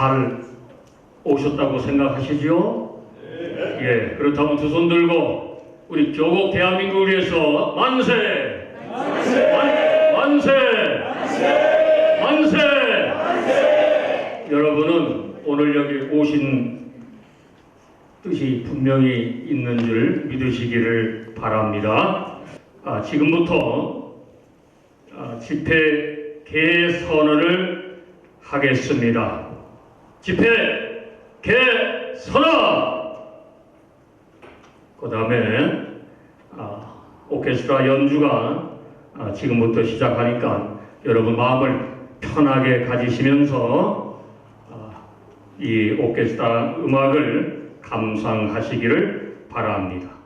잘 오셨다고 생각하시죠? 예, 그렇다면 두 손 들고 우리 교국 대한민국을 위해서 만세! 만세! 만세! 만세! 만세! 여러분은 오늘 여기 오신 뜻이 분명히 있는 줄 믿으시기를 바랍니다. 지금부터 집회 개선언을 하겠습니다. 집회 개선언! 그 다음에 오케스트라 연주가 지금부터 시작하니까 여러분 마음을 편하게 가지시면서 이 오케스트라 음악을 감상하시기를 바랍니다.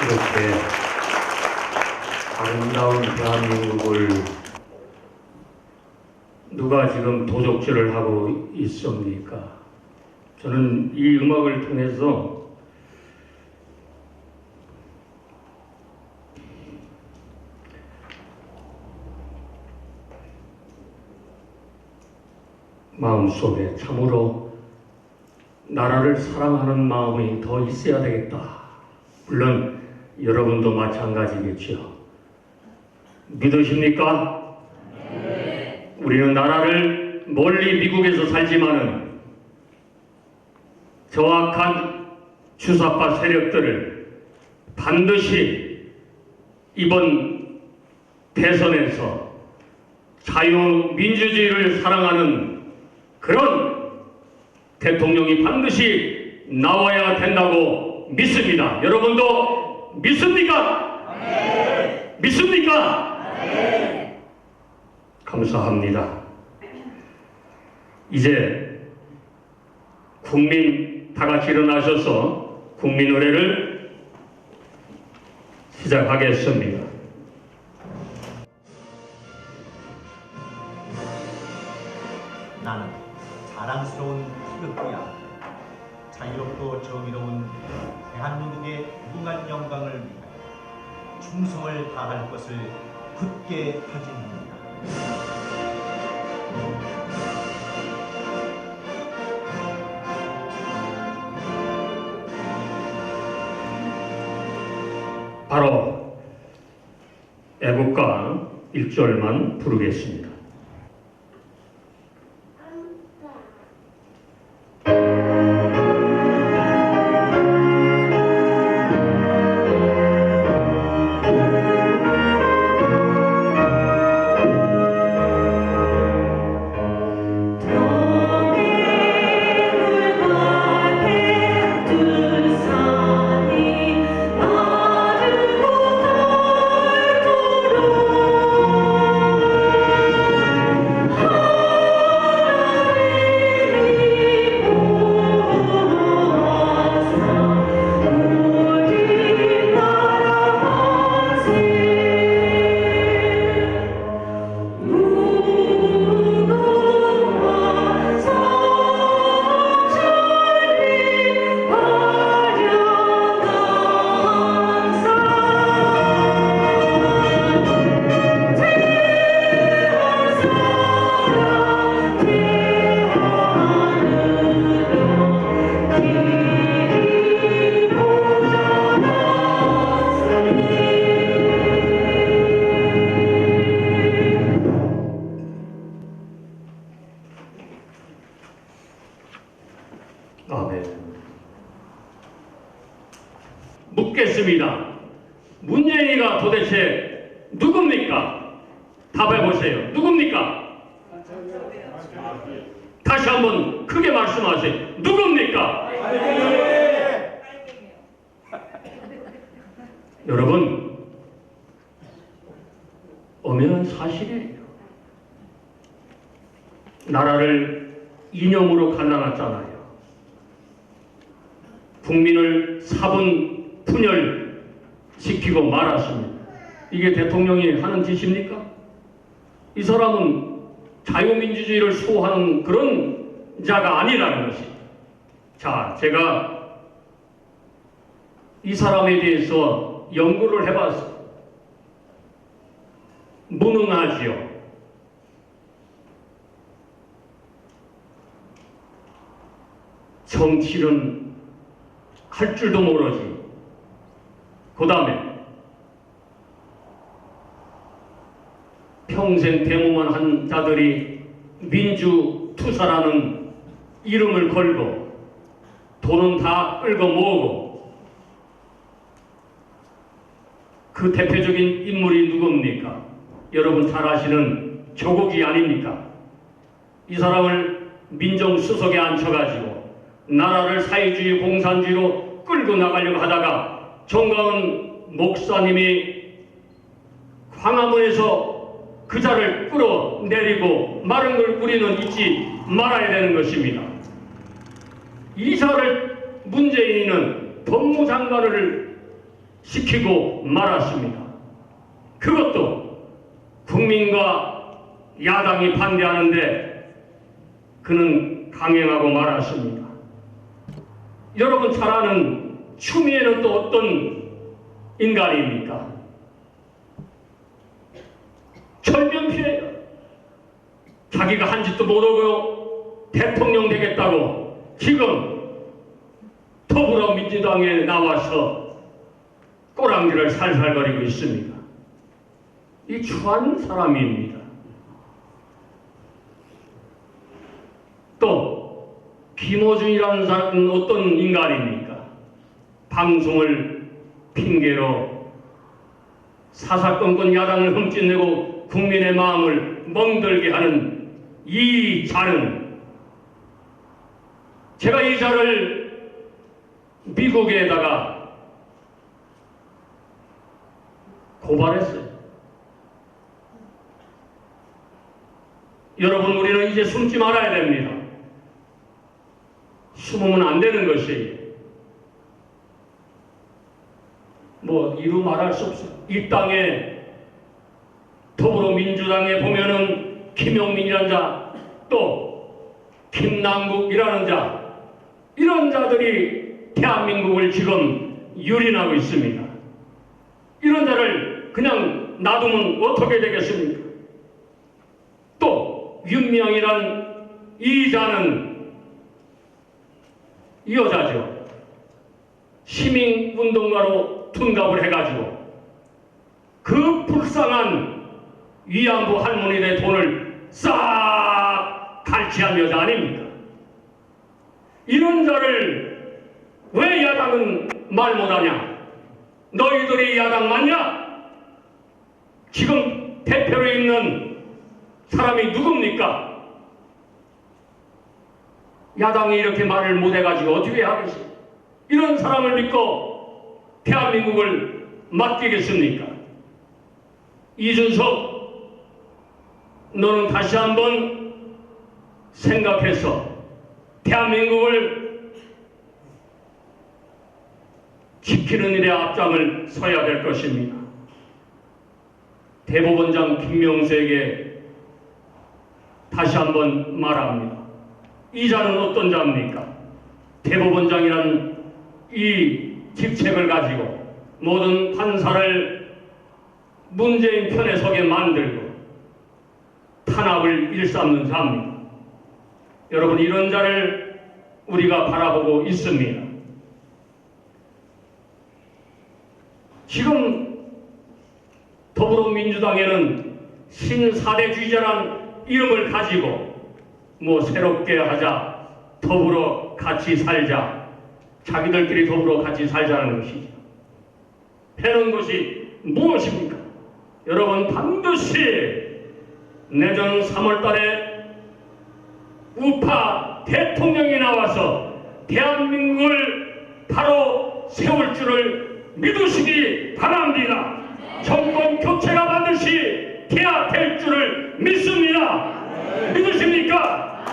이렇게 아름다운 대한민국을 누가 지금 도적질을 하고 있습니까? 저는 이 음악을 통해서 마음속에 참으로 나라를 사랑하는 마음이 더 있어야 되겠다. 물론 여러분도 마찬가지겠죠. 믿으십니까? 네. 우리는 나라를 멀리 미국에서 살지만은 정확한 주사파 세력들을 반드시 이번 대선에서 자유민주주의를 사랑하는 그런 대통령이 반드시 나와야 된다고 믿습니다. 여러분도 믿습니까? 네. 믿습니까? 네. 감사합니다. 이제 국민 다 같이 일어나셔서 국민 노래를 시작하겠습니다. 나는 자랑스러운 태극기야. 자유롭고 정의로운 대한민국의 무궁한 영광을 위하여 충성을 다할 것을 굳게 다짐합니다. 바로 애국가 1절만 부르겠습니다. 아멘. 묻겠습니다. 문재인이가 도대체 누굽니까? 답해보세요. 누굽니까? 다시 한번 크게 말씀하세요. 누굽니까? 여러분, 엄연한 사실이에요. 나라를 이념으로 갈라놨잖아요. 국민을 사분 분열시키고 말았습니다. 이게 대통령이 하는 짓입니까? 이 사람은 자유민주주의를 수호하는 그런 자가 아니라는 것이. 자, 제가 이 사람에 대해서 연구를 해봤어요. 무능하지요. 정치는 할 줄도 모르지. 그 다음에 평생 데모만 한 자들이 민주투사라는 이름을 걸고 돈은 다 끌고 모으고, 그 대표적인 인물이 누굽니까? 여러분 잘 아시는 조국이 아닙니까? 이 사람을 민정수석에 앉혀가지고 나라를 사회주의 공산주의로 끌고 나가려고 하다가 정가은 목사님이 광화문에서 그 자를 끌어내리고 마른 걸 우리는 잊지 말아야 되는 것입니다. 이 자를 문재인은 법무장관을 시키고 말았습니다. 그것도 국민과 야당이 반대하는데 그는 강행하고 말았습니다. 여러분 잘 아는 추미애는 또 어떤 인간입니까? 철면피해요. 자기가 한 짓도 못하고 대통령 되겠다고 지금 더불어민주당에 나와서 꼬랑지를 살살거리고 있습니다. 이 추한 사람입니다. 또 김어준이라는 사람은 어떤 인간입니까? 방송을 핑계로 사사건건 야당을 흠집내고 국민의 마음을 멍들게 하는 이 자는, 제가 이 자를 미국에다가 고발했어요. 여러분, 우리는 이제 숨지 말아야 됩니다. 숨으면 안 되는 것이에요. 이루 말할 수 없어요. 이 땅에 더불어민주당에 보면은 김용민이라는 자, 또 김남국이라는 자, 이런 자들이 대한민국을 지금 유린하고 있습니다. 이런 자를 그냥 놔두면 어떻게 되겠습니까? 또 윤미향이란 이 자는 이 여자죠. 시민운동가로 둔갑을 해가지고 그 불쌍한 위안부 할머니의 돈을 싹 갈취한 여자 아닙니까? 이런 자를 왜 야당은 말 못하냐? 너희들이 야당 맞냐? 지금 대표로 있는 사람이 누굽니까? 야당이 이렇게 말을 못해가지고 어떻게 하겠어요? 이런 사람을 믿고 대한민국을 맡기겠습니까? 이준석, 너는 다시 한번 생각해서 대한민국을 지키는 일에 앞장을 서야 될 것입니다. 대법원장 김명수에게 다시 한번 말합니다. 이 자는 어떤 자입니까? 대법원장이라는 이 직책을 가지고 모든 판사를 문재인 편에 서게 만들고 탄압을 일삼는 자입니다. 여러분, 이런 자를 우리가 바라보고 있습니다. 지금 더불어민주당에는 신사대주의자란 이름을 가지고 새롭게 하자, 더불어 같이 살자, 자기들끼리 더불어 같이 살자는 것이죠. 해는 것이 무엇입니까? 여러분, 반드시 내년 3월 달에 우파 대통령이 나와서 대한민국을 바로 세울 줄을 믿으시기 바랍니다. 정권 교체가 반드시 돼야 될 줄을 믿습니다. 믿으십니까?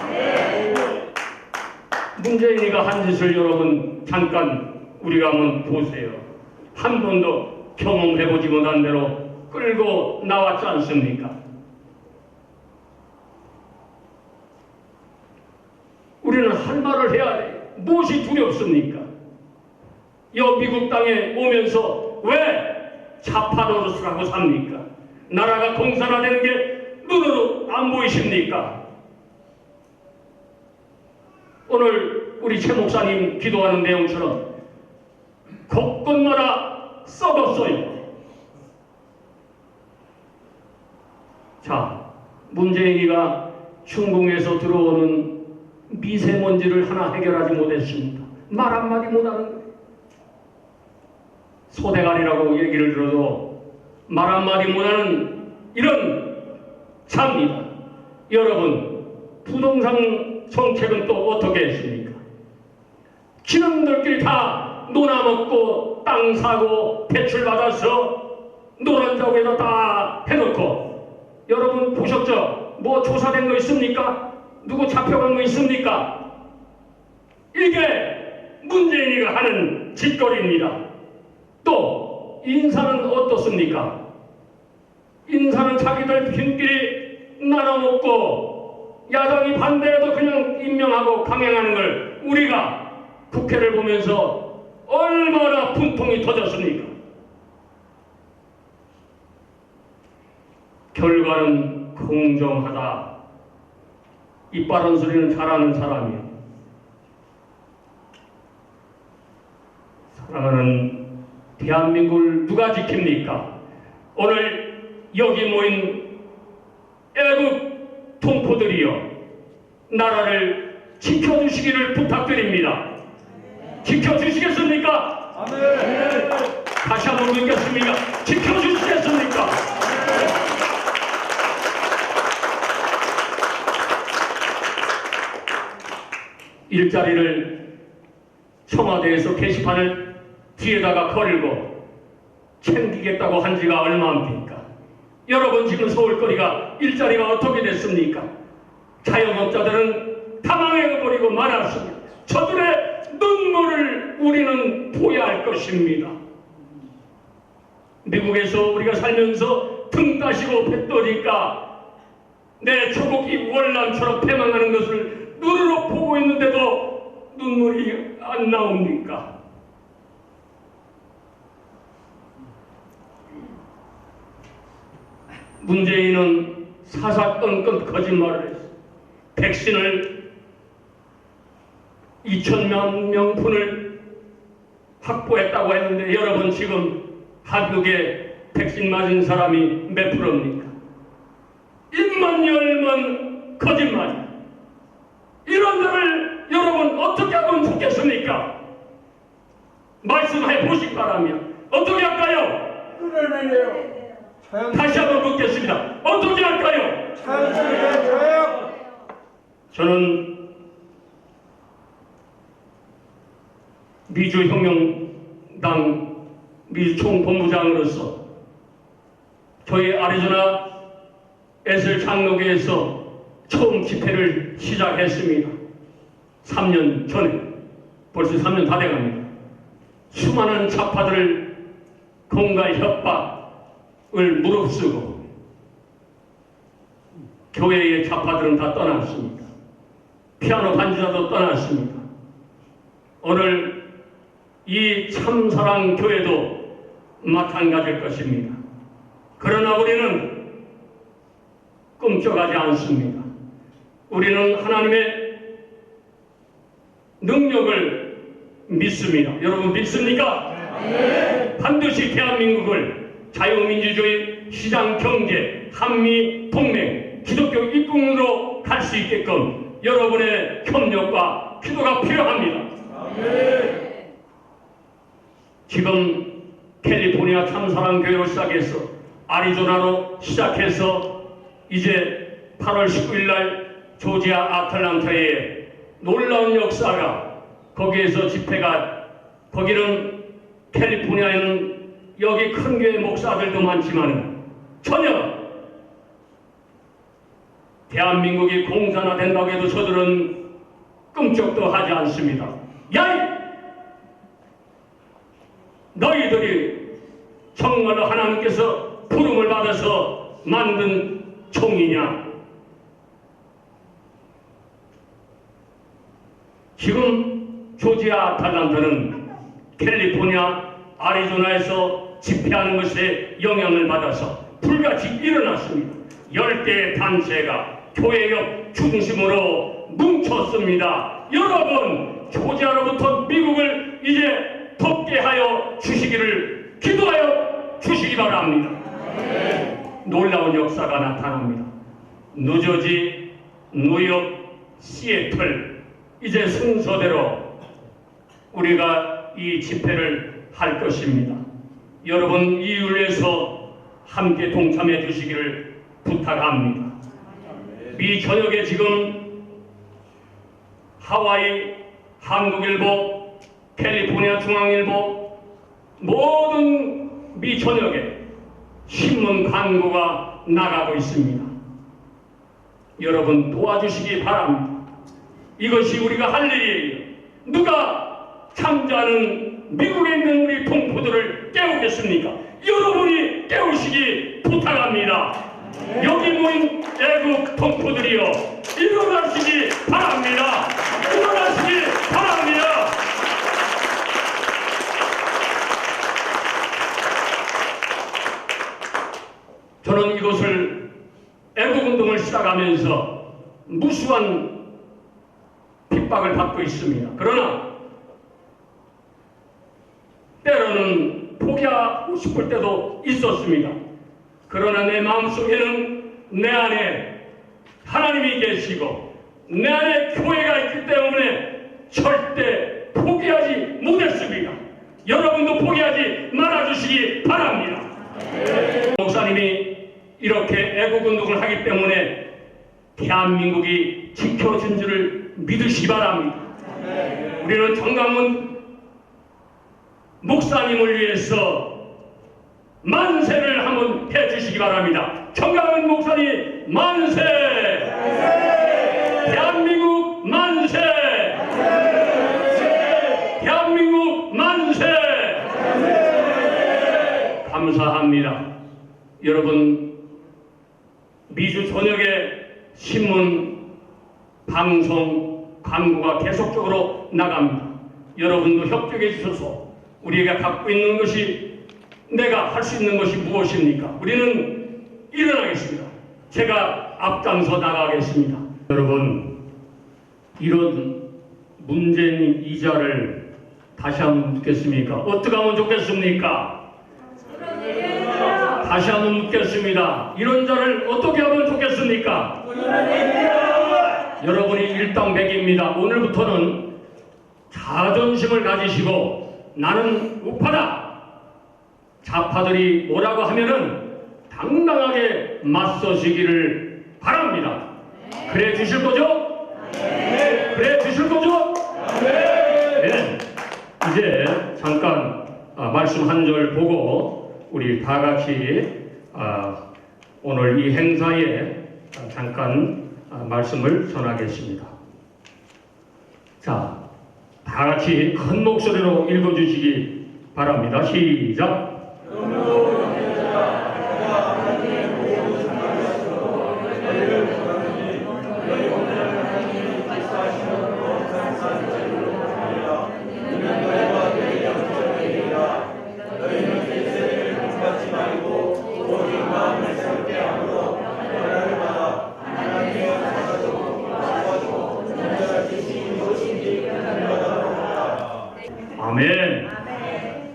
문재인이가 한 짓을 여러분 잠깐 우리가 한번 보세요. 한 번도 경험해보지 못한 대로 끌고 나왔지 않습니까? 우리는 할 말을 해야 돼요. 무엇이 두렵습니까? 미국 땅에 오면서 왜 좌파 노릇을 하고 삽니까? 나라가 공산화되는 게 눈으로 안 보이십니까? 오늘 우리 최 목사님 기도하는 내용처럼 곳곳마다 썩었어요. 자, 문재인이가 중공에서 들어오는 미세먼지를 하나 해결하지 못했습니다. 말 한마디 못하는 거예요. 소대가리라고 얘기를 들어도 말 한마디 못하는 이런 자입니다. 여러분, 부동산 정책은 또 어떻게 했습니까? 지놈들끼리 다 놀아먹고 땅 사고 대출 받아서 노란자국에다 다 해놓고, 여러분 보셨죠? 조사된 거 있습니까? 누구 잡혀간 거 있습니까? 이게 문재인이가 하는 짓거리입니다. 또 인사는 어떻습니까? 인사는 자기들 팀끼리 나눠먹고 야당이 반대해도 그냥 임명하고 강행하는 걸 우리가 국회를 보면서 얼마나 분통이 터졌습니까? 결과는 공정하다. 이 빠른 소리는 잘하는 사람이에요. 사랑하는 대한민국을 누가 지킵니까? 오늘 여기 모인 애국 동포들이여, 나라를 지켜주시기를 부탁드립니다. 지켜주시겠습니까? 아멘. 다시 한번 묻겠습니다. 지켜주시겠습니까? 일자리를 청와대에서 게시판을 뒤에다가 걸고 챙기겠다고 한 지가 얼마입니까? 여러분, 지금 서울거리가 일자리가 어떻게 됐습니까? 자영업자들은 당황해버리고 말았습니다. 저들의 눈물을 우리는 보여야 할 것입니다. 미국에서 우리가 살면서 등 따시고 배 떠니까 내 조국이 월남처럼 패망하는 것을 눈으로 보고 있는데도 눈물이 안 나옵니까? 문재인은 사사건건 거짓말을 했어요. 백신을 2천만 명분을 확보했다고 했는데 여러분, 지금 한국에 백신 맞은 사람이 몇 프로입니까? 입만 열면 거짓말이야. 이런 데를 여러분 어떻게 하면 좋겠습니까? 말씀해 보시기 바랍니다. 어떻게 할까요? 끊어내래요. 다시 한번 묻겠습니다. 어떻게 할까요? 자연스러워요. 저는 미주혁명당 미주총본부장으로서 저희 아리조나 에슬 장로교에서 처음 집회를 시작했습니다. 3년 전에. 벌써 3년 다 돼갑니다. 수많은 좌파들을 공갈 협박을 무릅쓰고 교회의 좌파들은 다 떠났습니다. 피아노 반주자도 떠났습니다. 오늘 이 참사랑 교회도 마찬가지일 것입니다. 그러나 우리는 꿈쩍하지 않습니다. 우리는 하나님의 능력을 믿습니다. 여러분 믿습니까? 네. 반드시 대한민국을 자유민주주의, 시장경제, 한미동맹, 기독교 입국으로 갈 수 있게끔 여러분의 협력과 기도가 필요합니다. 네. 지금 캘리포니아 참사랑교회로 시작해서 아리조나로 시작해서 이제 8월 19일 날 조지아 아틀란타에 놀라운 역사가, 거기에서 집회가, 거기는 캘리포니아에는 여기 큰 교회 목사들도 많지만 전혀 대한민국이 공산화된다고 해도 저들은 꿈쩍도 하지 않습니다. 야! 너희들이 정말로 하나님께서 부름을 받아서 만든 총이냐? 지금 조지아 아틀란타는 캘리포니아, 아리조나에서 집회하는 것에 영향을 받아서 불같이 일어났습니다. 10개의 단체가 교회협 중심으로 뭉쳤습니다. 여러분, 조지아로부터 미국을 이제 덮게 하여 주시기를 기도하여 주시기 바랍니다. 놀라운 역사가 나타납니다. 뉴저지, 뉴욕, 시애틀, 이제 순서대로 우리가 이 집회를 할 것입니다. 여러분, 이유를 위해서 함께 동참해 주시기를 부탁합니다. 미 전역에 지금 하와이, 한국일보, 캘리포니아 중앙일보, 모든 미 전역에 신문 광고가 나가고 있습니다. 여러분 도와주시기 바랍니다. 이것이 우리가 할 일이에요. 누가 잠자는 미국에 있는 우리 동포들을 깨우겠습니까? 있습니까? 여러분이 깨우시기 부탁합니다. 여기 모인 애국 동포들이여, 일어나시기 바랍니다. 일어나시기 바랍니다. 저는 이것을 애국운동을 시작하면서 무수한 핍박을 받고 있습니다. 그러나 때로는 포기하고 싶을 때도 있었습니다. 그러나 내 마음속에는 내 안에 하나님이 계시고 내 안에 교회가 있기 때문에 절대 포기하지 못했습니다. 여러분도 포기하지 말아주시기 바랍니다. 목사님이 이렇게 애국운동을 하기 때문에 대한민국이 지켜준 줄을 믿으시기 바랍니다. 우리는 정강훈 목사님을 위해서 만세를 한번 해주시기 바랍니다. 정강훈 목사님 만세! 대한민국 만세! 대한민국 만세! 감사합니다. 여러분, 미주 전역에 신문, 방송, 광고가 계속적으로 나갑니다. 여러분도 협조해 주셔서 우리가 갖고 있는 것이, 내가 할 수 있는 것이 무엇입니까? 우리는 일어나겠습니다. 제가 앞장서 나가겠습니다. 여러분, 이런 문재인 이자를 다시 한번 묻겠습니까? 어떻게 하면 좋겠습니까? 다시 한번 묻겠습니다. 이런 자를 어떻게 하면 좋겠습니까? 여러분이 일당백입니다. 오늘부터는 자존심을 가지시고 나는 우파다. 좌파들이 뭐라고 하면은 당당하게 맞서시기를 바랍니다. 그래 주실 거죠? 그래 주실 거죠? 네. 이제 잠깐 말씀 한 절 보고 우리 다 같이 오늘 이 행사에 잠깐 말씀을 전하겠습니다. 자, 다 같이 큰 목소리로 읽어주시기 바랍니다. 시작. 아멘.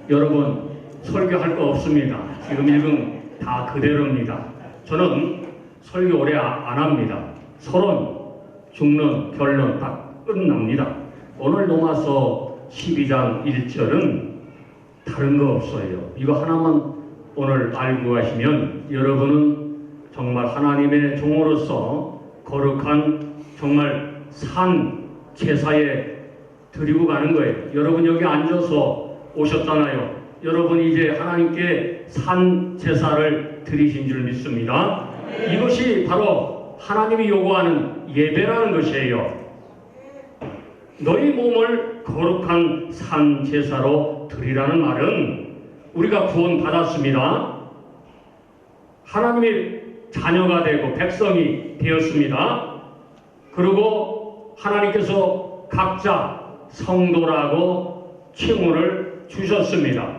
여러분, 설교할 거 없습니다. 지금 읽은 다 그대로입니다. 저는 설교 오래 안 합니다. 서론, 중론, 결론 딱 끝납니다. 오늘 로마서 12장 1절은 다른 거 없어요. 이거 하나만 오늘 알고 가시면 여러분은 정말 하나님의 종으로서 거룩한 정말 산 제사에 드리고 가는 거예요. 여러분 여기 앉아서 오셨잖아요. 여러분 이제 하나님께 산 제사를 드리신 줄 믿습니다. 이것이 바로 하나님이 요구하는 예배라는 것이에요. 너희 몸을 거룩한 산 제사로 드리라는 말은 우리가 구원 받았습니다. 하나님의 자녀가 되고 백성이 되었습니다. 그리고 하나님께서 각자 성도라고 칭호를 주셨습니다.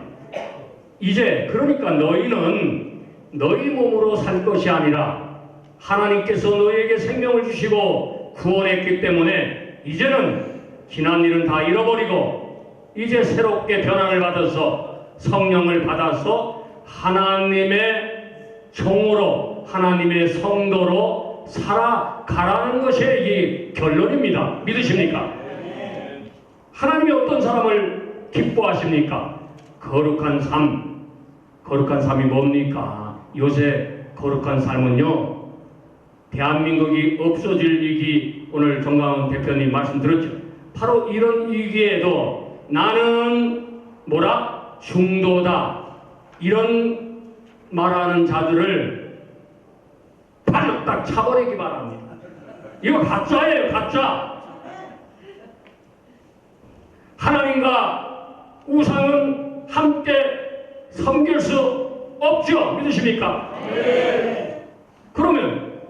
이제 그러니까 너희는 너희 몸으로 살 것이 아니라 하나님께서 너희에게 생명을 주시고 구원했기 때문에 이제는 지난 일은 다 잃어버리고 이제 새롭게 변화를 받아서 성령을 받아서 하나님의 종으로 하나님의 성도로 살아가라는 것이 이 결론입니다. 믿으십니까? 하나님이 어떤 사람을 기뻐하십니까? 거룩한 삶. 거룩한 삶이 뭡니까? 요새 거룩한 삶은요, 대한민국이 없어질 위기, 오늘 정강훈 대표님 말씀 들었죠? 바로 이런 위기에도 나는 뭐라? 중도다. 이런 말하는 자들을 발로 딱 차버리기 바랍니다. 이거 가짜예요, 가짜. 하나님과 우상은 함께 섬길 수 없죠. 믿으십니까? 그러면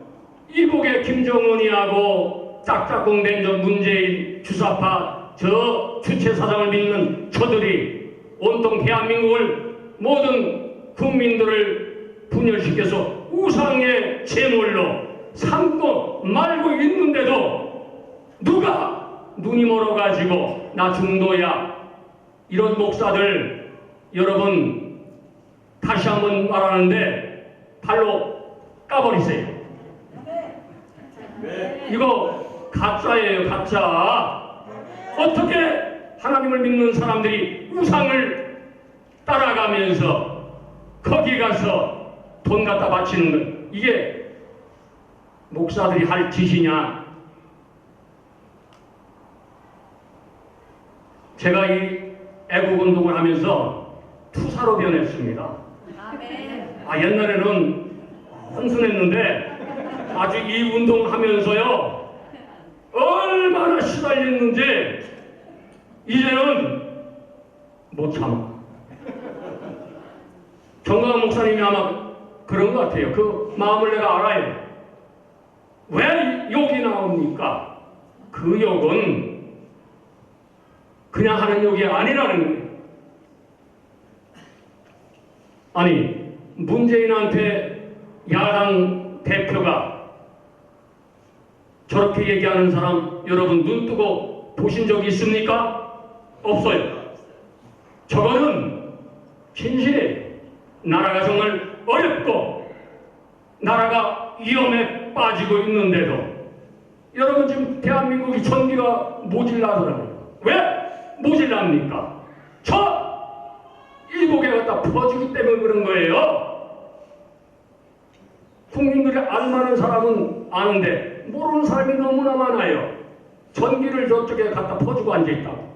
이북의 김정은이하고 짝짝꿍된 저 문재인 주사파 저 주체사상을 믿는 저들이 온통 대한민국을 모든 국민들을 분열시켜서 우상의 제물로 삼고 말고 있는데도 누가 눈이 멀어가지고 나 중도야 이런 목사들 여러분 다시 한번 말하는데 발로 까버리세요. 이거 가짜예요. 가짜. 어떻게 하나님을 믿는 사람들이 우상을 따라가면서 거기 가서 돈 갖다 바치는 것 이게 목사들이 할 짓이냐. 제가 이 애국운동을 하면서 투사로 변했습니다. 옛날에는 헌순했는데 아주 이 운동하면서요 얼마나 시달렸는지 이제는 못 참아. 정광 목사님이 아마 그런 것 같아요. 그 마음을 내가 알아요. 왜 욕이 나옵니까? 그 욕은 그냥 하는 욕이 아니라는 거예요. 아니 문재인한테 야당 대표가 저렇게 얘기하는 사람 여러분 눈 뜨고 보신 적이 있습니까? 없어요. 저거는 진실이에요. 나라가 정말 어렵고 나라가 위험에 빠지고 있는데도 여러분 지금 대한민국이 전기가 모질라더라고요. 왜 모질랍니까? 저 일국에 갖다 퍼주기 때문에 그런 거예요. 국민들이 알만한 사람은 아는데 모르는 사람이 너무나 많아요. 전기를 저쪽에 갖다 퍼주고 앉아있다고.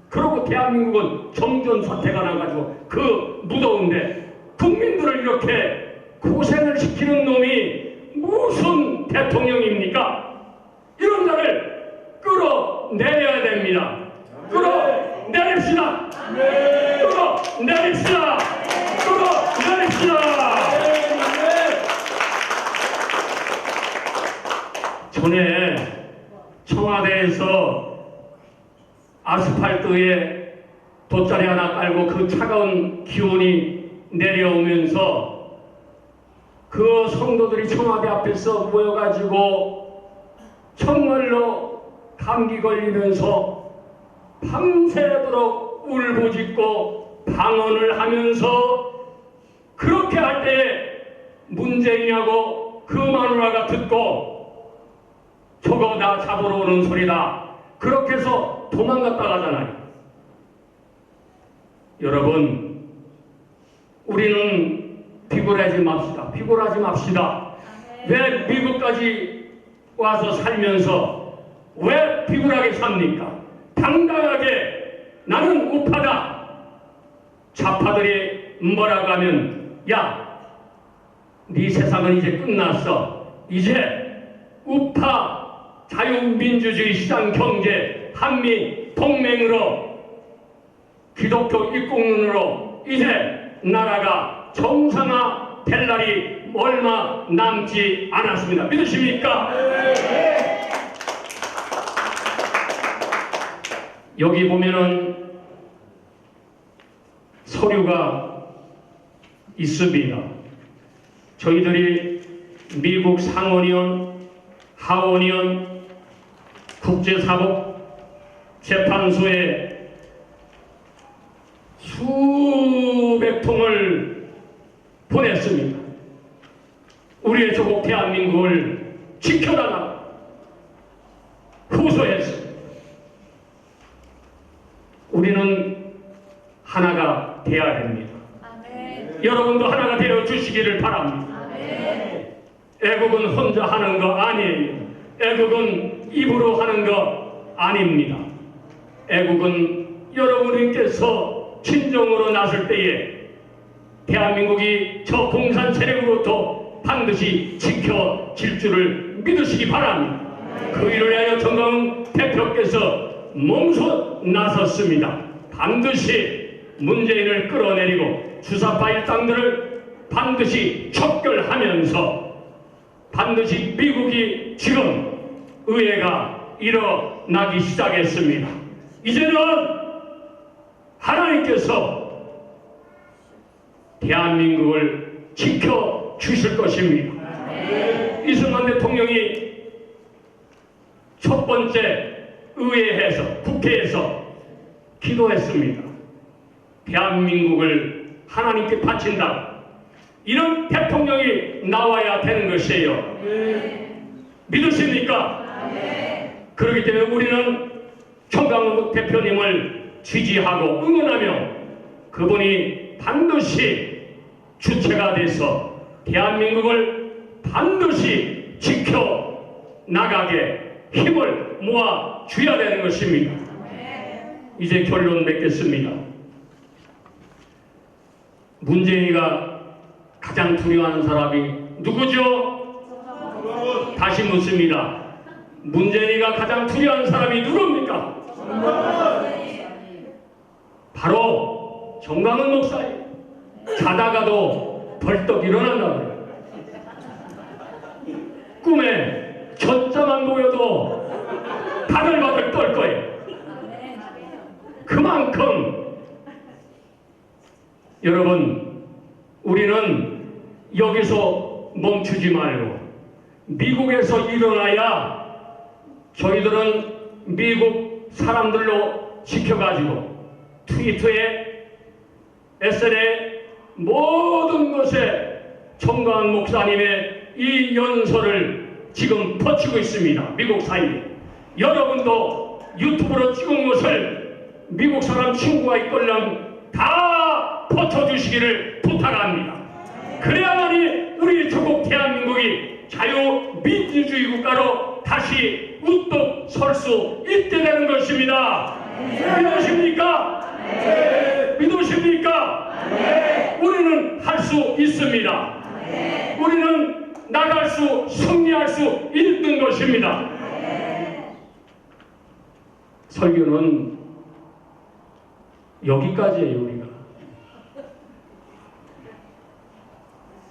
그러고 대한민국은 정전 사태가 나가지고 그 무더운데 국민들을 이렇게 고생을 시키는 놈이 무슨 대통령입니까? 이런 자를 끌어내려야 됩니다. 끌어내립시다. 끌어내립시다. 끌어내립시다. 전에 청와대에서 아스팔트에 돗자리 하나 깔고 그 차가운 기온이 내려오면서 그 성도들이 청와대 앞에서 모여가지고 정말로 감기 걸리면서 밤새도록 울부짖고 방언을 하면서 그렇게 할 때에 문재인하고 그 마누라가 듣고 저거 나 잡으러 오는 소리다. 그렇게 해서 도망갔다 가잖아요. 여러분 우리는 비굴하지 맙시다. 비굴하지 맙시다. 왜 미국까지 와서 살면서 왜 비굴하게 삽니까? 당당하게 나는 우파다. 좌파들이 뭐라고 하면 야, 네 세상은 이제 끝났어. 이제 우파 자유민주주의 시장경제 한미 동맹으로 기독교 일국론으로 이제 나라가 정상화 될 날이 얼마 남지 않았습니다. 믿으십니까? 여기 보면은 서류가 있습니다. 저희들이 미국 상원의원, 하원의원, 국제사법재판소에 수백 통을 보냈습니다. 우리의 조국 대한민국을 지켜달라고 호소했습니다. 우리는 하나가 되어야 됩니다. 여러분도 하나가 되어 주시기를 바랍니다. 애국은 혼자 하는 거 아니에요. 애국은 입으로 하는 거 아닙니다. 애국은 여러분께서 진정으로 나설 때에 대한민국이 저 공산 세력으로부터 반드시 지켜질 줄을 믿으시기 바랍니다. 그 일을 위하여 정광훈 대표께서 몸소 나섰습니다. 반드시 문재인을 끌어내리고 주사파 일당들을 반드시 척결하면서 반드시 미국이 지금 의회가 일어나기 시작했습니다. 이제는 하나님께서 대한민국을 지켜주실 것입니다. 이승만 대통령이 첫 번째 의회에서 국회에서 기도했습니다. 대한민국을 하나님께 바친다. 이런 대통령이 나와야 되는 것이에요. 믿으십니까? 그렇기 때문에 우리는 정강훈 대표님을 지지하고 응원하며 그분이 반드시 주체가 돼서 대한민국을 반드시 지켜나가게 힘을 모아 줘야 되는 것입니다. 이제 결론 맺겠습니다. 문재인이가 가장 두려워하는 사람이 누구죠? 다시 묻습니다. 문재인이가 가장 두려워하는 사람이 누굽니까? 바로 정강훈 목사님. 자다가도 벌떡 일어난다고요. 꿈에 젖자만 보여도 바들바들 떨 거예요. 그만큼 여러분, 우리는 여기서 멈추지 말고 미국에서 일어나야 저희들은 미국 사람들로 지켜가지고 트위터에 SNS에 모든 것에 정강훈 목사님의 이 연설을 지금 퍼치고 있습니다. 미국 사이에. 여러분도 유튜브로 찍은 것을 미국 사람 친구가 있걸랑 다 퍼쳐주시기를 부탁합니다. 그래야만이 우리 조국 대한민국이 자유민주주의 국가로 다시 우뚝 설 수 있게 되는 것입니다. 믿으십니까? 믿으십니까? 우리는 할 수 있습니다. 우리는 나갈 수, 승리할 수 있는 것입니다. 설교는 여기까지예요. 우리가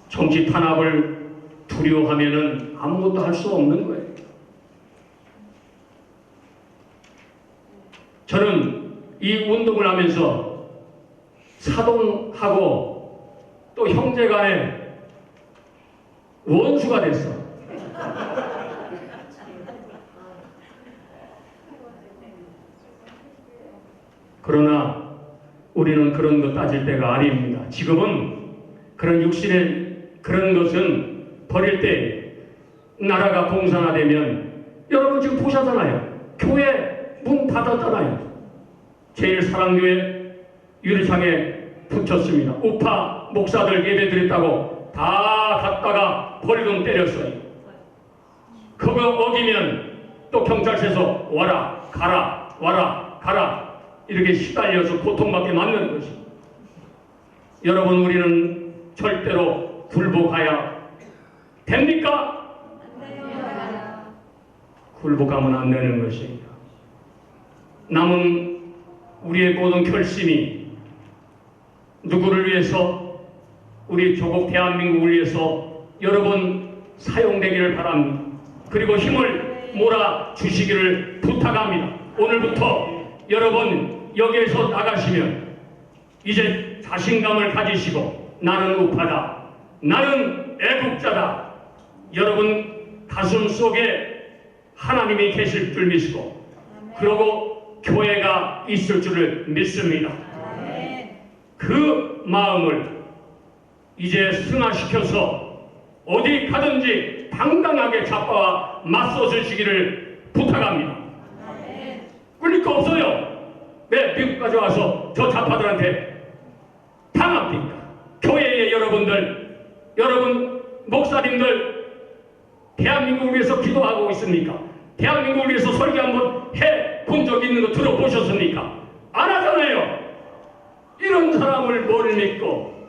정치 탄압을 두려워하면은 아무것도 할 수 없는 거예요. 저는 이 운동을 하면서 사돈하고 또 형제간에 원수가 됐어. 그러나 우리는 그런 거 따질 때가 아닙니다. 지금은 그런 육신의 그런 것은 버릴 때 나라가 공산화되면 여러분 지금 보셨잖아요. 교회 문 닫았잖아요. 제일사랑교회 유리창에 붙였습니다. 우파 목사들 예배드렸다고 다 닫다가 벌금 때렸어요. 그거 어기면 또 경찰서에서 와라 가라 와라 가라 이렇게 시달려서 고통받게 만드는 것이. 여러분, 우리는 절대로 굴복해야 됩니까? 굴복하면 안 되는 것입니다. 남은 우리의 모든 결심이 누구를 위해서, 우리 조국 대한민국을 위해서 여러분 사용되기를 바랍니다. 그리고 힘을 몰아주시기를 부탁합니다. 오늘부터 여러분 여기에서 나가시면 이제 자신감을 가지시고 나는 우파다, 나는 애국자다. 여러분 가슴 속에 하나님이 계실 줄 믿고 그러고 교회가 있을 줄을 믿습니다. 그 마음을 이제 승화시켜서 어디 가든지 당당하게 잡아와 맞서주시기를 부탁합니다. 꿀릴 거 없어요. 왜 미국까지 와서 저 좌파들한테 당합니까? 교회의 여러분들, 여러분 목사님들 대한민국을 위해서 기도하고 있습니까? 대한민국을 위해서 설교 한번 해본 적 있는 거 들어보셨습니까? 안 하잖아요. 이런 사람을 뭘 믿고.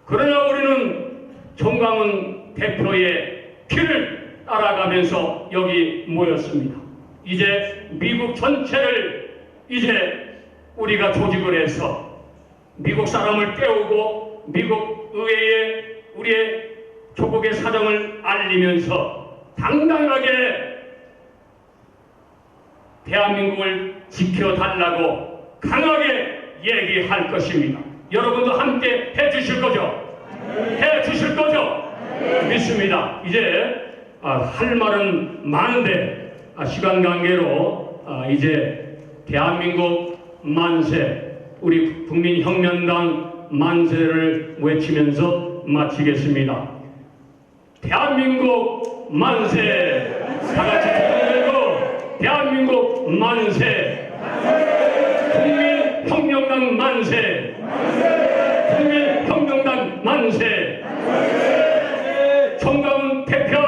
그러나 우리는 정강훈 대표의 길을 따라가면서 여기 모였습니다. 이제 미국 전체를 이제 우리가 조직을 해서 미국 사람을 깨우고 미국 의회에 우리의 조국의 사정을 알리면서 당당하게 대한민국을 지켜달라고 강하게 얘기할 것입니다. 여러분도 함께 해주실 거죠? 해주실 거죠? 믿습니다. 이제 할 말은 많은데 시간 관계로 이제 대한민국 만세, 우리 국민혁명당 만세를 외치면서 마치겠습니다. 대한민국 만세! 다 같이 들고 대한민국 만세! 국민혁명당 만세! 국민혁명당 만세! 정강훈 대표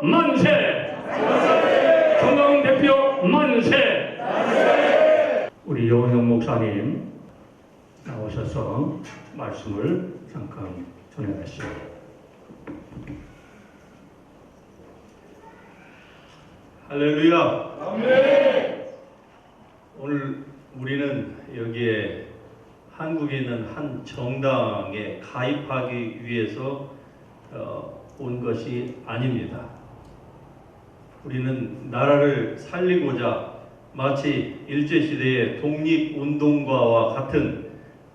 만세! 정강훈 대표 만세! 우리 여원영 목사님 나오셔서 말씀을 잠깐 전해가시죠. 할렐루야. 아멘. 오늘 우리는 여기에 한국에 있는 한 정당에 가입하기 위해서 온 것이 아닙니다. 우리는 나라를 살리고자 마치 일제시대의 독립운동가와 같은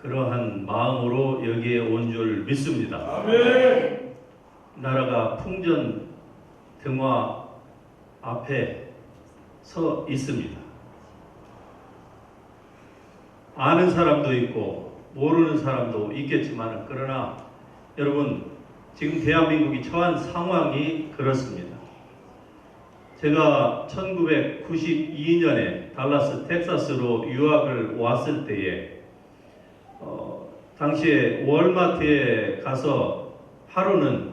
그러한 마음으로 여기에 온 줄 믿습니다. 아멘. 나라가 풍전 등화 앞에 서 있습니다. 아는 사람도 있고 모르는 사람도 있겠지만 그러나 여러분 지금 대한민국이 처한 상황이 그렇습니다. 제가 1992년에 달라스 텍사스로 유학을 왔을 때에 당시에 월마트에 가서 하루는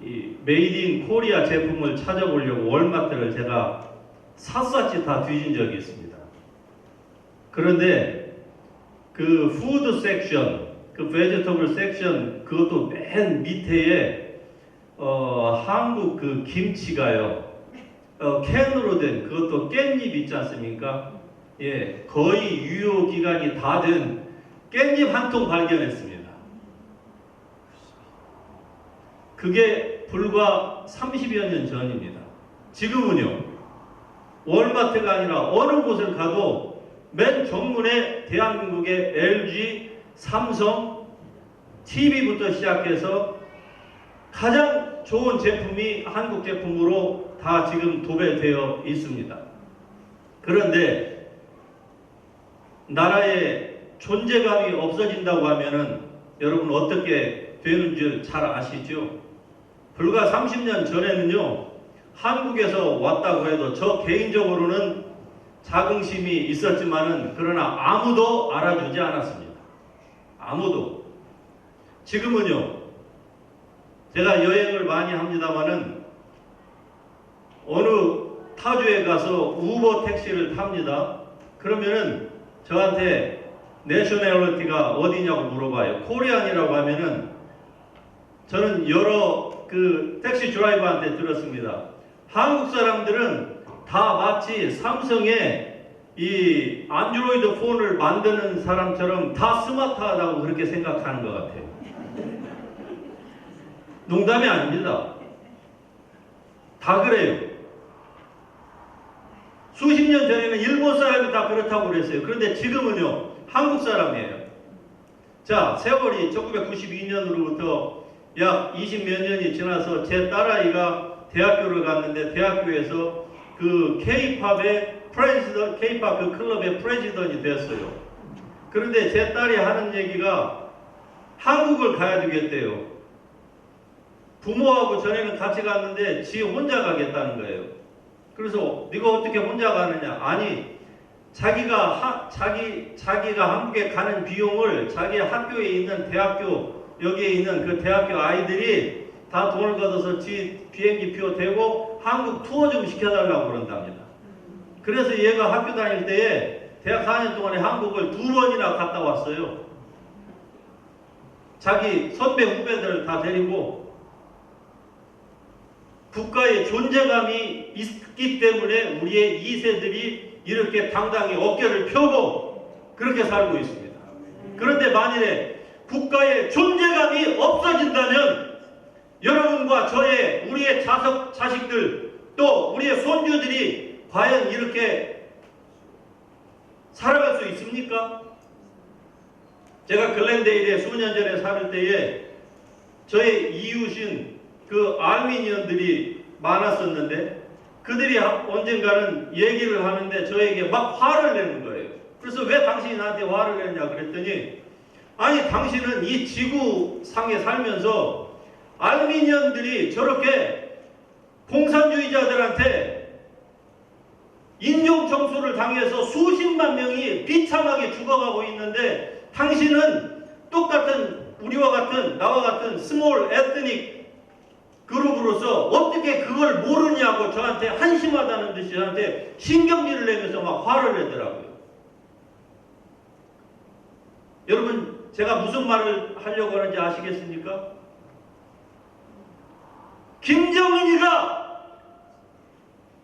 이 메이드 인 코리아 제품을 찾아보려고 월마트를 제가 샅샅이 다 뒤진 적이 있습니다. 그런데 그 푸드 섹션, 그 베지터블 섹션 그것도 맨 밑에에 한국 그 김치가요 캔으로 된 그것도 깻잎 있지 않습니까? 예, 거의 유효 기간이 다 된 깻잎 한 통 발견했습니다. 그게 불과 30여 년 전입니다. 지금은요, 월마트가 아니라 어느 곳을 가도 맨 정문에 대한민국의 LG, 삼성, TV부터 시작해서 가장 좋은 제품이 한국 제품으로 다 지금 도배되어 있습니다. 그런데 나라의 존재감이 없어진다고 하면은 여러분 어떻게 되는 줄 잘 아시죠? 불과 30년 전에는요, 한국에서 왔다고 해도 저 개인적으로는 자긍심이 있었지만은 그러나 아무도 알아주지 않았습니다. 아무도. 지금은요, 제가 여행을 많이 합니다마는 어느 타주에 가서 우버 택시를 탑니다. 그러면은 저한테 내셔널리티가 어디냐고 물어봐요. 코리안이라고 하면은 저는 여러 그 택시 드라이버한테 들었습니다. 한국 사람들은 다 마치 삼성의 이 안드로이드 폰을 만드는 사람처럼 다 스마트하다고 그렇게 생각하는 것 같아요. 농담이 아닙니다. 다 그래요. 수십 년 전에는 일본 사람이 다 그렇다고 그랬어요. 그런데 지금은요, 한국 사람이에요. 자, 세월이 1992년으로부터 약 20몇 년이 지나서 제 딸아이가 대학교를 갔는데 대학교에서 그 K-팝의 프레지던트, K-팝 그 클럽의 프레지던트이 됐어요. 그런데 제 딸이 하는 얘기가 한국을 가야 되겠대요. 부모하고 전에는 같이 갔는데 지 혼자 가겠다는 거예요. 그래서 네가 어떻게 혼자 가느냐? 아니, 자기가 한국에 가는 비용을 자기 학교에 있는 대학교 여기에 있는 그 대학교 아이들이 다 돈을 걷어서 지 비행기표 대고 한국 투어 좀 시켜달라고 그런답니다. 그래서 얘가 학교 다닐 때에 대학 4년 동안에 한국을 2번이나 갔다 왔어요. 자기 선배 후배들을 다 데리고 국가의 존재감이 있기 때문에 우리의 2세들이 이렇게 당당히 어깨를 펴고 그렇게 살고 있습니다. 그런데 만일에 국가의 존재감이 없어진다면 여러분과 저의 우리의 자식들 또 우리의 손주들이 과연 이렇게 살아갈 수 있습니까? 제가 글렌데일에 수년 전에 살 때에 저의 이웃인 그 아르미니언들이 많았었는데 그들이 언젠가는 얘기를 하는데 저에게 막 화를 내는 거예요. 그래서 왜 당신이 나한테 화를 내느냐 그랬더니 아니 당신은 이 지구상에 살면서 아르미니언들이 저렇게 공산주의자들한테 인종 청소를 당해서 수십만 명이 비참하게 죽어가고 있는데 당신은 똑같은 우리와 같은 나와 같은 스몰 에트닉 그룹으로서 어떻게 그걸 모르냐고 저한테 한심하다는 듯이 저한테 신경질을 내면서 막 화를 내더라고요. 여러분 제가 무슨 말을 하려고 하는지 아시겠습니까? 김정은이가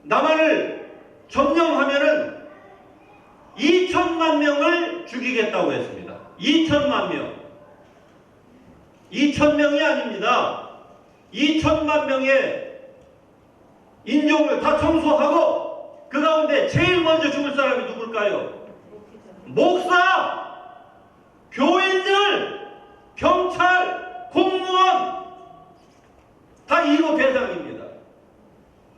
남한을 점령하면은 2천만 명을 죽이겠다고 했습니다. 2천만 명. 2천명이 아닙니다. 2천만 명의 인종을 다 청소하고 그 가운데 제일 먼저 죽을 사람이 누굴까요? 목사, 교인들, 경찰, 공무원 다 이거 대상입니다.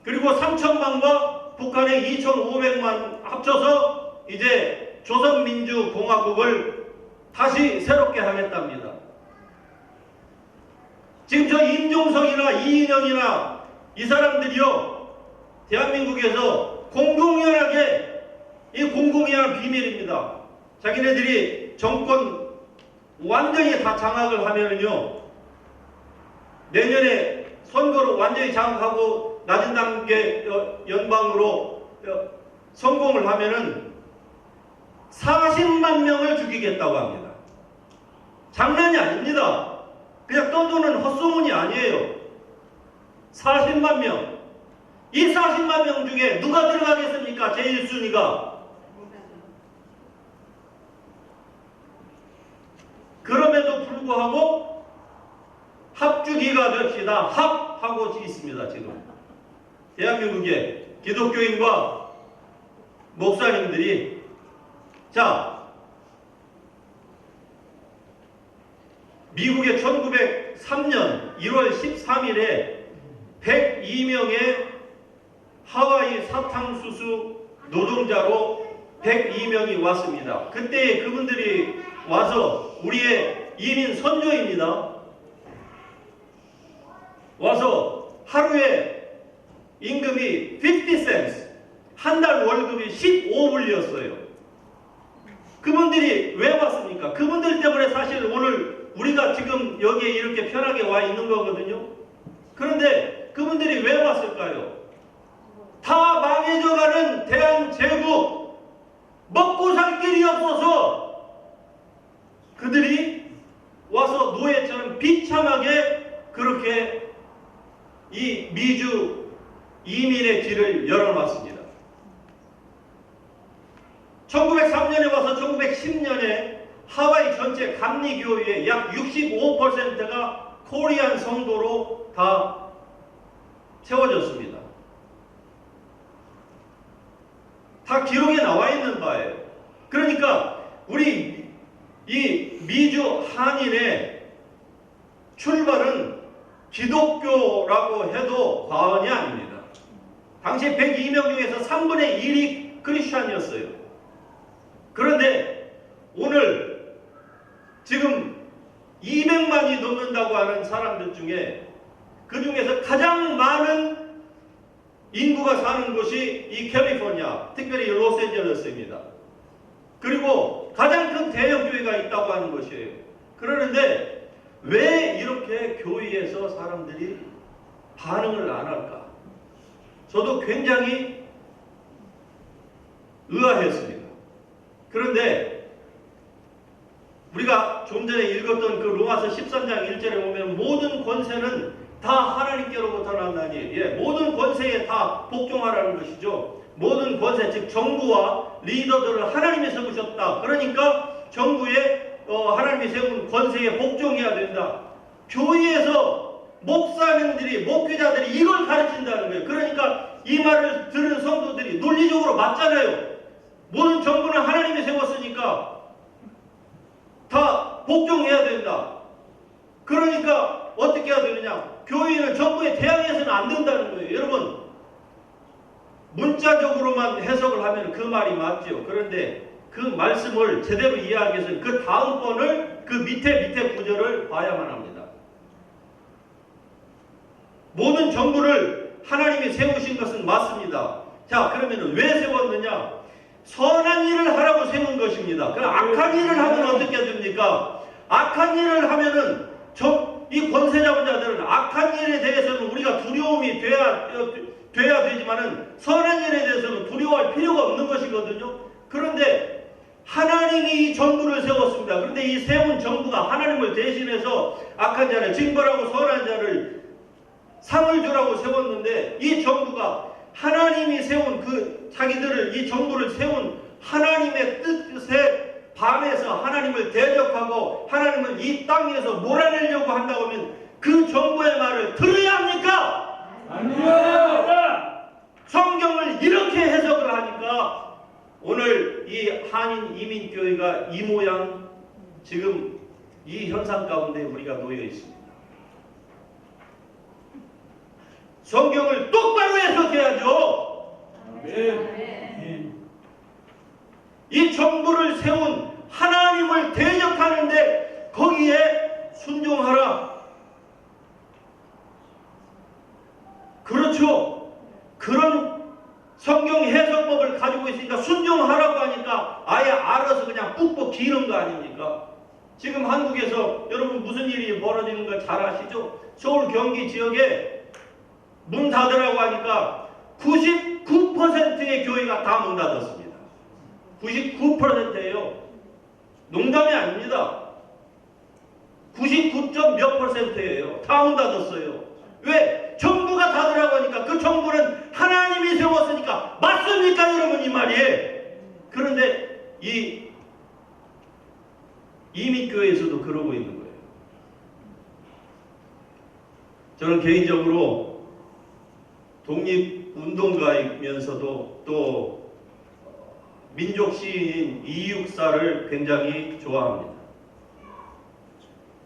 그리고 3천만과 북한의 2,500만 합쳐서 이제 조선민주공화국을 다시 새롭게 하겠답니다. 지금 저 임종석이나 이인영이나 이 사람들이요 대한민국에서 공공연하게 이 공공연한 비밀입니다. 자기네들이 정권 완전히 다 장악을 하면은요 내년에 선거로 완전히 장악하고 낮은 단계 연방으로 성공을 하면은 40만 명을 죽이겠다고 합니다. 장난이 아닙니다. 그냥 떠도는 헛소문이 아니에요. 40만 명. 이 40만 명 중에 누가 들어가겠습니까? 제1순위가. 그럼에도 불구하고 합주기가 됩시다. 합하고 있습니다. 지금 대한민국의 기독교인과 목사님들이 자 미국의 1903년 1월 13일에 102명의 하와이 사탕수수 노동자로 102명이 왔습니다. 그때 그분들이 와서 우리의 이민 선조입니다. 와서 하루에 임금이 50 cents, 한 달 월급이 15불이었어요. 그분들이 왜 왔습니까? 그분들 때문에 사실 오늘 우리가 지금 여기에 이렇게 편하게 와 있는 거거든요. 그런데 그분들이 왜 왔을까요? 다 망해져가는 대한제국 먹고 살 길이 없어서 그들이 와서 노예처럼 비참하게 그렇게 이 미주 이민의 길을 열어놨습니다. 1903년에 와서 1910년에 하와이 전체 감리교회의 약 65%가 코리안 성도로 다 채워졌습니다. 다 기록에 나와 있는 바예요. 그러니까 우리 이 미주 한인의 출발은 기독교라고 해도 과언이 아닙니다. 당시 102명 중에서 3분의 1이 크리스찬이었어요. 그런데 오늘 지금 200만이 넘는다고 하는 사람들 중에 그 중에서 가장 많은 인구가 사는 곳이 이 캘리포니아, 특별히 로스앤젤레스입니다. 그리고 가장 큰 대형 교회가 있다고 하는 것이에요. 그러는데 왜 이렇게 교회에서 사람들이 반응을 안 할까? 저도 굉장히 의아했습니다. 그런데 우리가 좀 전에 읽었던 그 로마서 13장 1절에 보면 모든 권세는 다 하나님께로부터 났나니 모든 권세에 다 복종하라는 것이죠. 모든 권세 즉 정부와 리더들을 하나님이 세우셨다. 그러니까 정부의 하나님이 세운 권세에 복종해야 된다. 교회에서 목사님들이, 목회자들이 이걸 가르친다는 거예요. 그러니까 이 말을 들은 성도들이 논리적으로 맞잖아요. 모든 정부는 하나님이 세웠으니까 다 복종해야 된다. 그러니까 어떻게 해야 되느냐? 교회는 정부에 대항해서는 안 된다는 거예요. 여러분, 문자적으로만 해석을 하면 그 말이 맞죠. 그런데 그 말씀을 제대로 이해하기 위해서는 그 다음번을, 그 밑에 구절을 봐야만 합니다. 모든 정부를 하나님이 세우신 것은 맞습니다. 자, 그러면 왜 세웠느냐? 선한 일을 하라고 세운 것입니다. 그 악한 일을 하면 어떻게 됩니까? 악한 일을 하면은 이 권세 잡은 자들은 악한 일에 대해서는 우리가 두려움이 돼야 되지만은 선한 일에 대해서는 두려워할 필요가 없는 것이거든요. 그런데 하나님이 이 정부를 세웠습니다. 그런데 이 세운 정부가 하나님을 대신해서 악한 자를 징벌하고 선한 자를 상을 주라고 세웠는데, 이 정부가 하나님이 세운 자기들을, 이 정부를 세운 하나님의 뜻에 반해서 하나님을 대적하고 하나님을 이 땅에서 몰아내려고 한다고 하면 그 정부의 말을 들어야 합니까? 아니요. 성경을 이렇게 해석을 하니까 오늘 이 한인 이민교회가 이 모양, 지금 이 현상 가운데 우리가 놓여 있습니다. 성경을 똑바로 해석해야죠. 아멘. 이 정부를 세운 하나님을 대적하는데 거기에 순종하라. 그렇죠. 그런 성경 해석법을 가지고 있으니까 순종하라고 하니까 아예 알아서 그냥 뿍뿍 기는 거 아닙니까? 지금 한국에서 여러분 무슨 일이 벌어지는 걸 잘 아시죠? 서울 경기 지역에 문 닫으라고 하니까 99%의 교회가 다 문 닫았습니다. 99%예요. 농담이 아닙니다. 99점 몇 %예요. 다 문 닫았어요. 왜? 정부가 닫으라고 하니까 그 정부는 하나님이 세웠으니까 맞습니까 여러분 이 말이에요. 그런데 이 이민교회에서도 그러고 있는 거예요. 저는 개인적으로 독립운동가이면서도 또 민족 시인인 이육사를 굉장히 좋아합니다.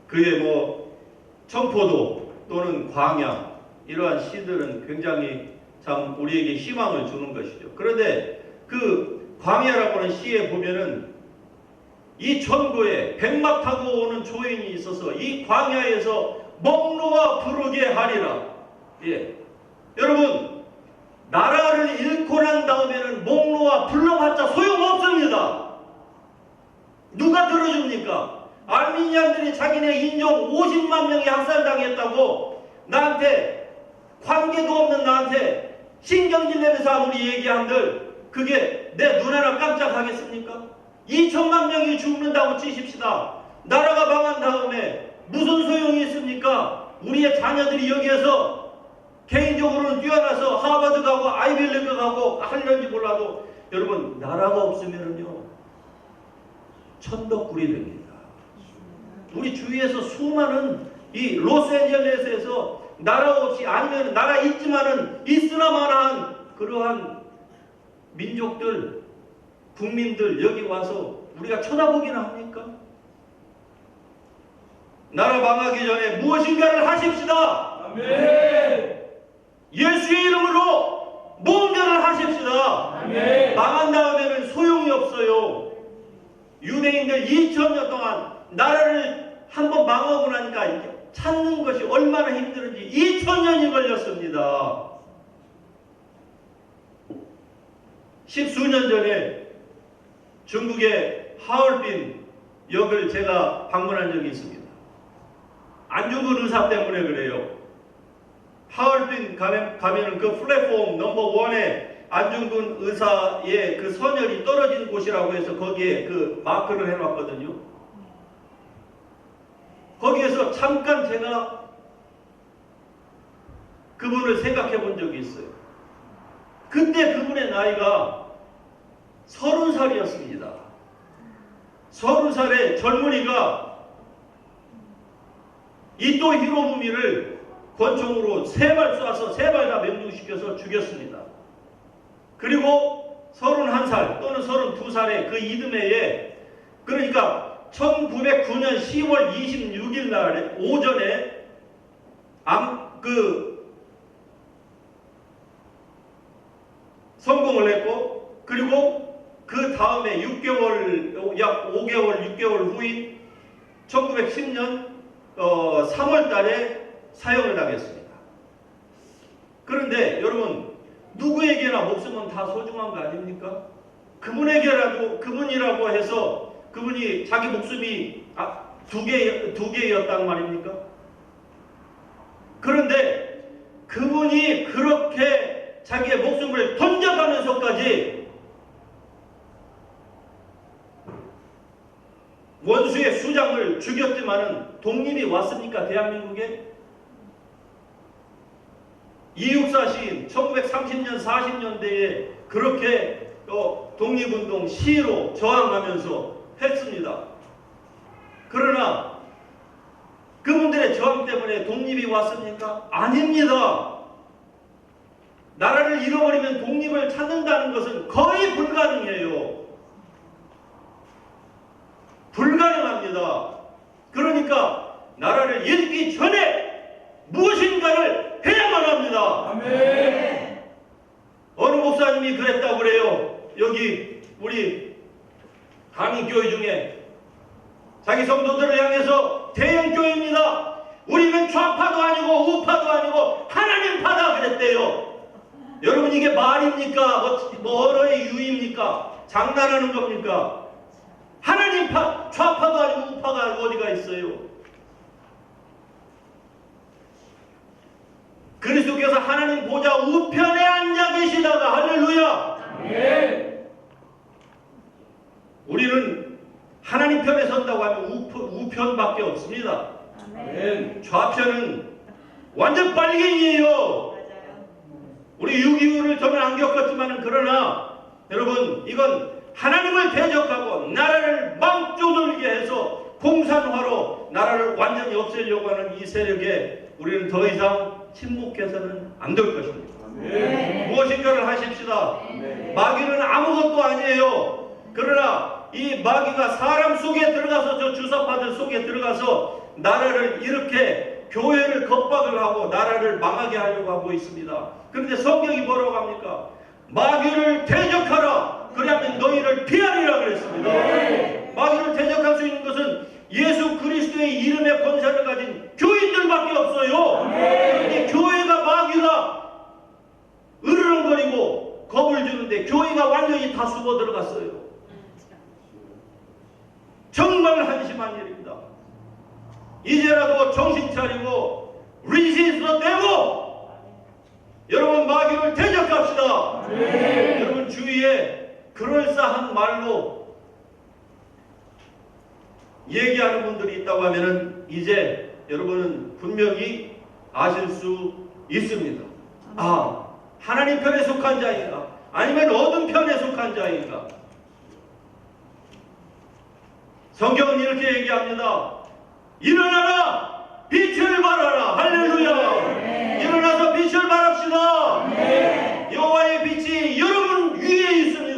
그의 청포도 또는 광야 이러한 시들은 굉장히 참 우리에게 희망을 주는 것이죠. 그런데 그 광야라고 하는 시에 보면은 이 천부에 백마 타고 오는 초인이 있어서 이 광야에서 먹노와 부르게 하리라. 예. 여러분, 나라를 잃고 난 다음에는 목노와 불러봤자 소용없습니다. 누가 들어줍니까? 아르미니안들이 자기네 인종 50만 명이 학살당했다고 나한테, 관계도 없는 나한테 신경질 내면서 아무리 얘기한들 그게 내 눈에나 깜짝하겠습니까? 2천만 명이 죽는다고 치십시다. 나라가 망한 다음에 무슨 소용이 있습니까? 우리의 자녀들이 여기에서 개인적으로는 뛰어나서 하버드 가고 아이빌리그 가고 하려는지 몰라도 여러분 나라가 없으면은요 천덕굴이 됩니다. 우리 주위에서 수많은 이 로스앤젤레스에서 나라 없이 아니면 나라 있지만은 있으나마나한 그러한 민족들, 국민들 여기 와서 우리가 쳐다보기는 합니까? 나라 망하기 전에 무엇인가를 하십시다. 아멘. 예수의 이름으로 뭔가를 하십시다. 아멘. 망한 다음에는 소용이 없어요. 유대인들 2000년 동안 나라를 한번 망하고 나니까 찾는 것이 얼마나 힘든지 2000년이 걸렸습니다. 10수년 전에 중국의 하얼빈 역을 제가 방문한 적이 있습니다. 안중근 의사 때문에 그래요. 하얼빈 가면은 그 플랫폼 넘버 1에 안중근 의사의 그 선열이 떨어진 곳이라고 해서 거기에 그 마크를 해놨거든요. 거기에서 잠깐 제가 그분을 생각해 본 적이 있어요. 그때 그분의 나이가 30살이었습니다. 30살의 젊은이가 이토 히로부미를 권총으로 3발 쏴서 3발 다 명중시켜서 죽였습니다. 그리고 31살 또는 32살의 그 이듬해에, 그러니까 1909년 10월 26일 날 오전에 성공을 했고, 그리고 그 다음에 6개월, 약 5개월, 6개월 후인 1910년 3월 달에 사형을 당했습니다. 그런데 여러분, 누구에게나 목숨은 다 소중한 거 아닙니까? 그분이라고 해서 그분이 자기 목숨이 두 개였단 말입니까? 그런데 그분이 그렇게 자기의 목숨을 던져가면서까지 원수의 수장을 죽였지만은 독립이 왔습니까? 대한민국에? 이육사 시인 1930년 40년대에 그렇게 독립운동 시로 저항하면서 했습니다. 그러나 그분들의 저항 때문에 독립이 왔습니까? 아닙니다. 나라를 잃어버리면 독립을 찾는다는 것은 거의 불가능해요. 불가능합니다. 그러니까 나라를 잃기 전에 무엇인가를 해야만 합니다. 아멘. 어느 목사님이 그랬다고 그래요. 여기 우리 강의교회 중에 자기 성도들을 향해서 대형교회입니다. 우리는 좌파도 아니고 우파도 아니고 하나님파다 그랬대요. 여러분, 이게 말입니까? 뭐 언어의 유의입니까? 장난하는 겁니까? 하나님파, 좌파도 아니고 우파가 어디가 있어요? 그리스도께서 하나님 보좌 우편에 앉아 계시다가, 할렐루야! 아멘. 우리는 하나님 편에 선다고 하면 우편밖에 없습니다. 아멘. 좌편은 완전 빨갱이에요. 우리 6.25를 저는 안 겪었지만, 그러나 여러분, 이건 하나님을 대적하고 나라를 망조들게 해서 공산화로 나라를 완전히 없애려고 하는 이 세력에 우리는 더 이상 침묵해서는 안 될 것입니다. 아멘. 무엇인가를 하십시다. 아멘. 마귀는 아무것도 아니에요. 그러나 이 마귀가 사람 속에 들어가서, 저 주사파들 속에 들어가서 나라를 이렇게 교회를 겁박을 하고 나라를 망하게 하려고 하고 있습니다. 그런데 성경이 뭐라고 합니까? 마귀를 대적하라. 그러면 너희를 피하리라 그랬습니다. 마귀를 대적할 수 있는 것은 예수 그리스도의 이름의 권세를 가진 교인들밖에 없어요. 그런데 교회가 마귀가 으르렁거리고 겁을 주는데 교회가 완전히 다 숨어 들어갔어요. 정말 한심한 일입니다. 이제라도 정신 차리고 resist the devil. 여러분, 마귀를 대적합시다. 여러분, 주위에 그럴싸한 말로 얘기하는 분들이 있다고 하면은 이제 여러분은 분명히 아실 수 있습니다. 아, 하나님 편에 속한 자인가? 아니면 어떤 편에 속한 자인가? 성경은 이렇게 얘기합니다. 일어나라! 빛을 발하라! 할렐루야! 일어나서 빛을 발합시다! 여호와의 빛이 여러분 위에 있습니다.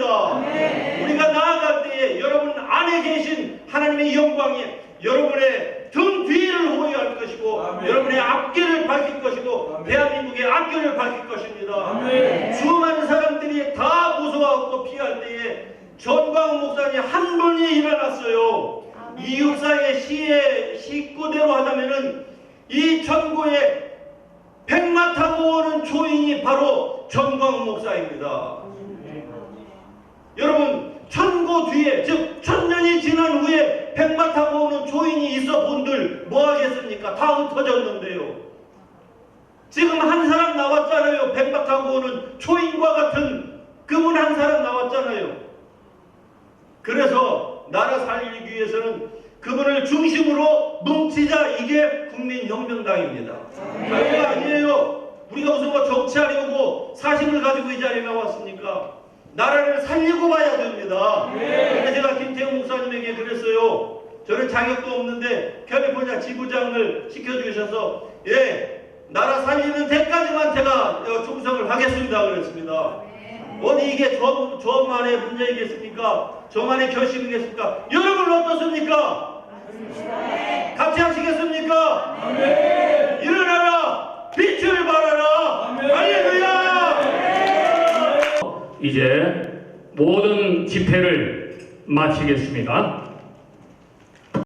우리가 나아갈 때에 여러분 안에 계신 하나님의 영광이 여러분의 등 뒤를 호위할 것이고, 여러분의 앞길을 밝힐 것이고, 대한민국의 앞길을 밝힐 것입니다. 수많은 사람들이 다 무서워하고 피할 때에 전광훈 목사님 한 분이 일어났어요. 이육사의 시의 식구대로 하자면은 이 천고에 백마 타고 오는 초인이 바로 전광훈 목사입니다. 여러분, 천고 뒤에, 즉 천년이 지난 후에 백마 타고 오는 초인이 있어 본들 뭐 하겠습니까? 다 흩어졌는데요. 지금 한 사람 나왔잖아요. 백마 타고 오는 초인과 같은 그분 한 사람 나왔잖아요. 그래서 나라 살리기 위해서는 그분을 중심으로 뭉치자. 이게 국민혁명당입니다. 다른 거 아니에요. 우리가 무슨 뭐 정치하려고 사심을 가지고 이 자리에 나왔습니까? 나라를 살리고 봐야 됩니다. 그래서 제가 김태형 목사님에게 그랬어요. 저는 자격도 없는데 캘리포니아 지부장을 시켜주셔서 나라 살리는 데까지만 제가 충성을 하겠습니다 그랬습니다. 어디 이게 저만의 문제이겠습니까? 저만의 결심이겠습니까? 여러분 어떻습니까? 같이 하시겠습니까? 일어나라! 빛을 발하라! 할렐루야! 이제 모든 집회를 마치겠습니다.